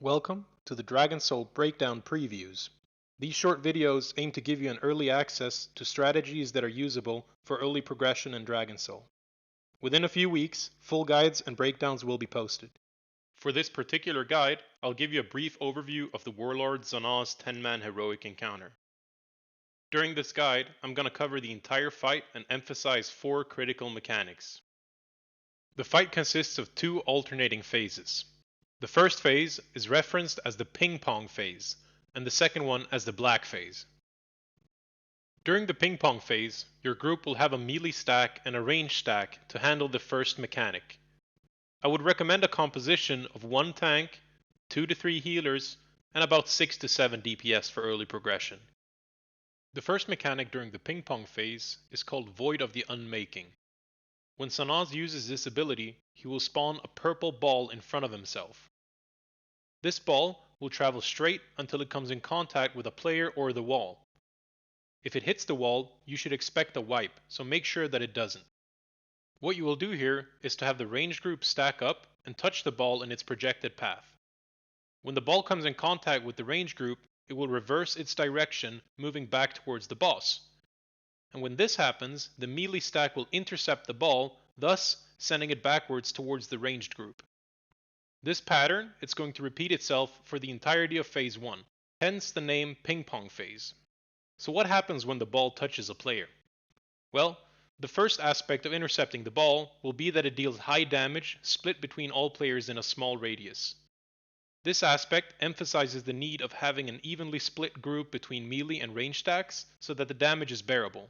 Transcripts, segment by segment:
Welcome to the Dragon Soul Breakdown previews. These short videos aim to give you an early access to strategies that are usable for early progression in Dragon Soul. Within a few weeks, full guides and breakdowns will be posted. For this particular guide, I'll give you a brief overview of the Warlord Zon'ozz 10-man heroic encounter. During this guide, I'm going to cover the entire fight and emphasize 4 critical mechanics. The fight consists of 2 alternating phases. The first phase is referenced as the ping pong phase, and the second one as the black phase. During the ping pong phase, your group will have a melee stack and a range stack to handle the first mechanic. I would recommend a composition of 1 tank, 2 to 3 healers, and about 6 to 7 DPS for early progression. The first mechanic during the ping pong phase is called Void of the Unmaking. When zon'oz uses this ability, he will spawn a purple ball in front of himself. This ball will travel straight until it comes in contact with a player or the wall. If it hits the wall, you should expect a wipe, so make sure that it doesn't. What you will do here is to have the ranged group stack up and touch the ball in its projected path. When the ball comes in contact with the ranged group, it will reverse its direction, moving back towards the boss. And when this happens, the melee stack will intercept the ball, thus sending it backwards towards the ranged group. This pattern is going to repeat itself for the entirety of phase 1, hence the name ping pong phase. So what happens when the ball touches a player? Well, the first aspect of intercepting the ball will be that it deals high damage split between all players in a small radius. This aspect emphasizes the need of having an evenly split group between melee and range stacks so that the damage is bearable.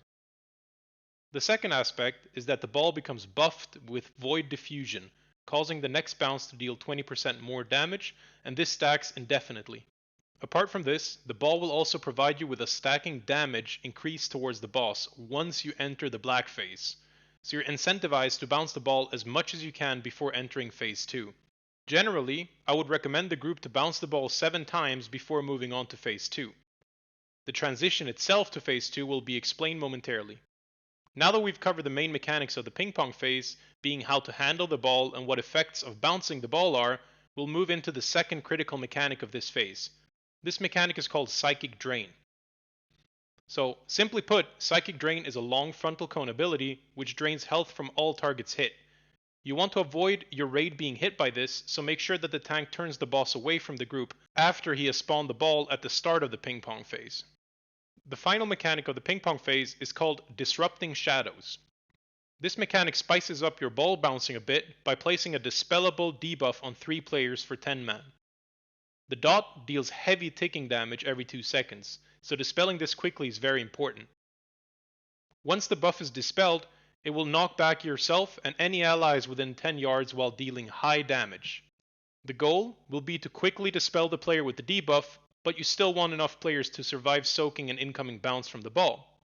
The second aspect is that the ball becomes buffed with Void Diffusion, causing the next bounce to deal 20% more damage, and this stacks indefinitely. Apart from this, the ball will also provide you with a stacking damage increase towards the boss once you enter the black phase, so you're incentivized to bounce the ball as much as you can before entering phase 2. Generally, I would recommend the group to bounce the ball 7 times before moving on to phase 2. The transition itself to phase 2 will be explained momentarily. Now that we've covered the main mechanics of the ping pong phase, being how to handle the ball and what effects of bouncing the ball are, we'll move into the second critical mechanic of this phase. This mechanic is called Psychic Drain. So, simply put, Psychic Drain is a long frontal cone ability which drains health from all targets hit. You want to avoid your raid being hit by this, so make sure that the tank turns the boss away from the group after he has spawned the ball at the start of the ping pong phase. The final mechanic of the ping pong phase is called Disrupting Shadows. This mechanic spices up your ball bouncing a bit by placing a dispellable debuff on 3 players for 10 man. The dot deals heavy ticking damage every 2 seconds, so dispelling this quickly is very important. Once the buff is dispelled, it will knock back yourself and any allies within 10 yards while dealing high damage. The goal will be to quickly dispel the player with the debuff, but you still want enough players to survive soaking an incoming bounce from the ball.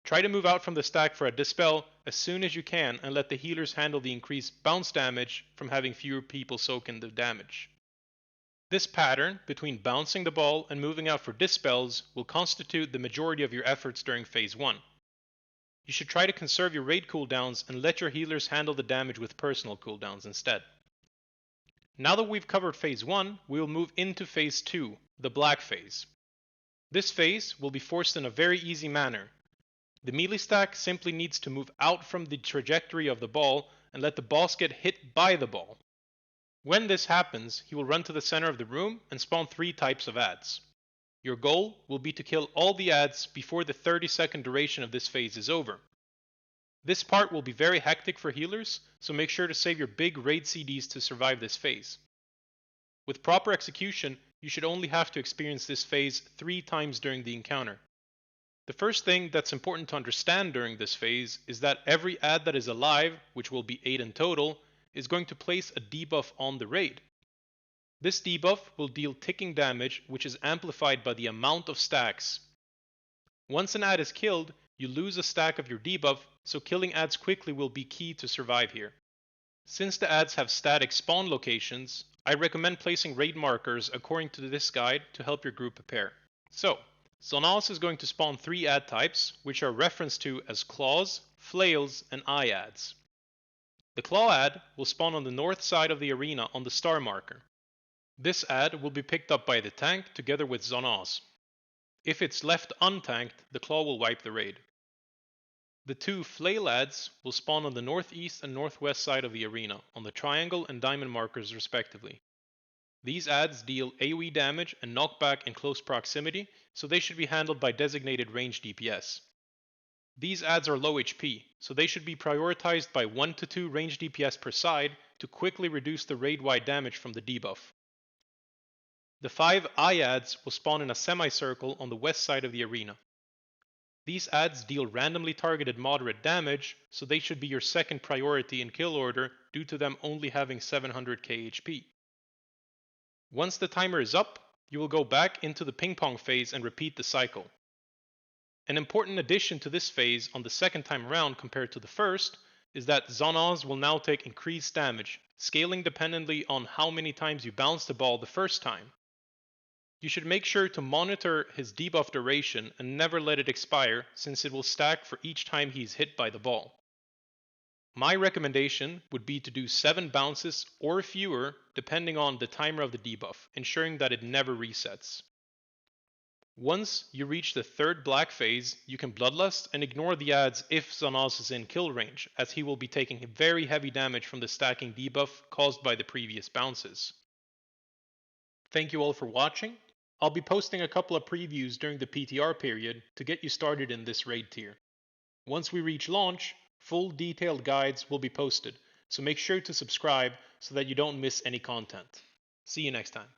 Try to move out from the stack for a dispel as soon as you can and let the healers handle the increased bounce damage from having fewer people soak in the damage. This pattern between bouncing the ball and moving out for dispels will constitute the majority of your efforts during phase 1. You should try to conserve your raid cooldowns and let your healers handle the damage with personal cooldowns instead. Now that we've covered phase 1, we will move into phase 2, the black phase. This phase will be forced in a very easy manner. The melee stack simply needs to move out from the trajectory of the ball and let the boss get hit by the ball. When this happens, he will run to the center of the room and spawn 3 types of adds. Your goal will be to kill all the adds before the 30-second duration of this phase is over. This part will be very hectic for healers, so make sure to save your big raid CDs to survive this phase. With proper execution, you should only have to experience this phase 3 times during the encounter. The first thing that's important to understand during this phase is that every add that is alive, which will be 8 in total, is going to place a debuff on the raid. This debuff will deal ticking damage, which is amplified by the amount of stacks. Once an add is killed, you lose a stack of your debuff, so killing adds quickly will be key to survive here. Since the adds have static spawn locations, I recommend placing raid markers according to this guide to help your group prepare. So, zon'oz is going to spawn 3 add types, which are referenced to as claws, flails, and eye adds. The claw add will spawn on the north side of the arena on the star marker. This ad will be picked up by the tank together with zon'oz. If it's left untanked, the claw will wipe the raid. The two flail ads will spawn on the northeast and northwest side of the arena, on the triangle and diamond markers respectively. These ads deal AoE damage and knockback in close proximity, so they should be handled by designated range DPS. These ads are low HP, so they should be prioritized by 1 to 2 range DPS per side to quickly reduce the raid-wide damage from the debuff. The 5 eye ads will spawn in a semicircle on the west side of the arena. These ads deal randomly targeted moderate damage, so they should be your second priority in kill order due to them only having 700k HP. Once the timer is up, you will go back into the ping pong phase and repeat the cycle. An important addition to this phase on the second time around compared to the first is that zon'oz will now take increased damage, scaling dependently on how many times you bounce the ball the first time. You should make sure to monitor his debuff duration and never let it expire, since it will stack for each time he is hit by the ball. My recommendation would be to do 7 bounces or fewer depending on the timer of the debuff, ensuring that it never resets. Once you reach the third black phase, you can bloodlust and ignore the ads if zon'oz is in kill range, as he will be taking very heavy damage from the stacking debuff caused by the previous bounces. Thank you all for watching. I'll be posting a couple of previews during the PTR period to get you started in this raid tier. Once we reach launch, full detailed guides will be posted, so make sure to subscribe so that you don't miss any content. See you next time.